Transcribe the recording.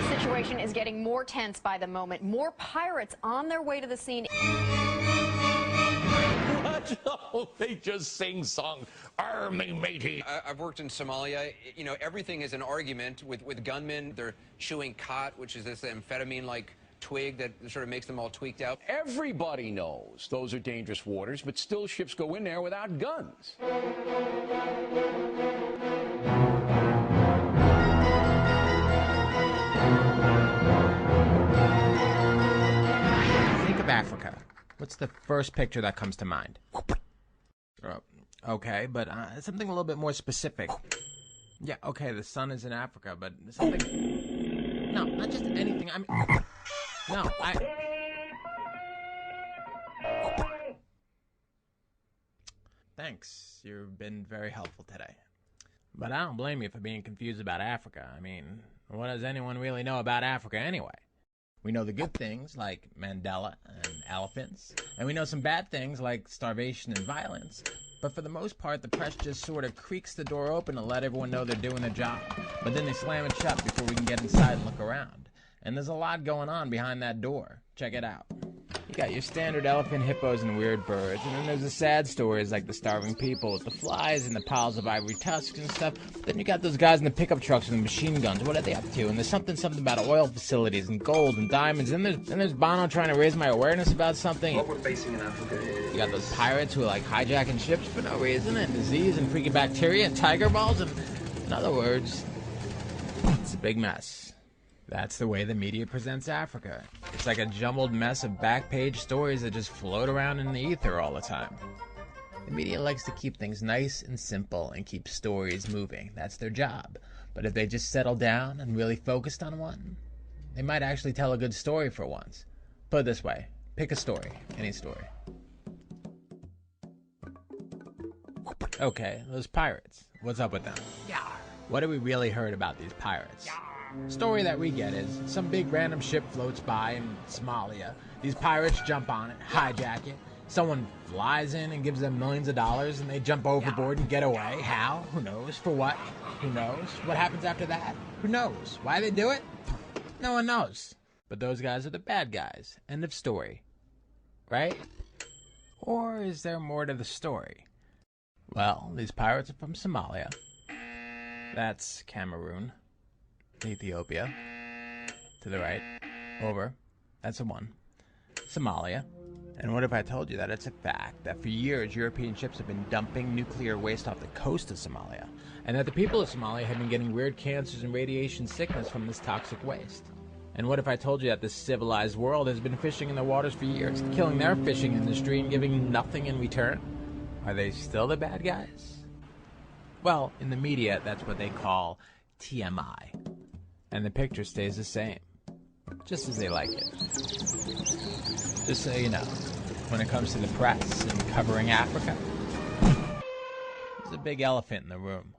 The situation is getting more tense by the moment. More pirates on their way to the scene. What? Oh, they just sing song. Army matey. I've worked in Somalia. You know, everything is an argument with gunmen. They're chewing khat, which is this amphetamine-like twig that sort of makes them all tweaked out. Everybody knows those are dangerous waters, but still ships go in there without guns. Think of Africa. What's the first picture that comes to mind? Okay, but something a little bit more specific. Yeah, okay, the sun is in Africa, but something... No, not just anything. I mean... No, Thanks, you've been very helpful today. But I don't blame you for being confused about Africa. I mean, what does anyone really know about Africa anyway? We know the good things, like Mandela and elephants, and we know some bad things, like starvation and violence. But for the most part, the press just sort of creaks the door open to let everyone know they're doing their job. But then they slam it shut before we can get inside and look around. And there's a lot going on behind that door. Check it out. You got your standard elephant, hippos, and weird birds, and then there's the sad stories like the starving people with the flies and the piles of ivory tusks and stuff. Then you got those guys in the pickup trucks with the machine guns. What are they up to? And there's something about oil facilities and gold and diamonds. And there's Bono trying to raise my awareness about something. What we're facing in Africa is... You got those pirates who are like hijacking ships for no reason, and disease and freaking bacteria and tiger balls, and in other words, it's a big mess. That's the way the media presents Africa. It's like a jumbled mess of back-page stories that just float around in the ether all the time. The media likes to keep things nice and simple and keep stories moving. That's their job. But if they just settle down and really focused on one, they might actually tell a good story for once. Put it this way. Pick a story. Any story. Okay, those pirates. What's up with them? What have we really heard about these pirates? Story that we get is some big random ship floats by in Somalia. These pirates jump on it, hijack it. Someone flies in and gives them millions of dollars, and they jump overboard and get away. How? Who knows? For what? Who knows? What happens after that? Who knows? Why they do it? No one knows. But those guys are the bad guys. End of story. Right? Or is there more to the story? Well, these pirates are from Somalia. That's Cameroon. Ethiopia. To the right. Over. That's a one. Somalia. And what if I told you that it's a fact that for years European ships have been dumping nuclear waste off the coast of Somalia, and that the people of Somalia have been getting weird cancers and radiation sickness from this toxic waste? And what if I told you that this civilized world has been fishing in the waters for years, killing their fishing industry and giving nothing in return? Are they still the bad guys? Well, in the media, that's what they call TMI. And the picture stays the same, just as they like it. Just so you know, when it comes to the press and covering Africa, there's a big elephant in the room.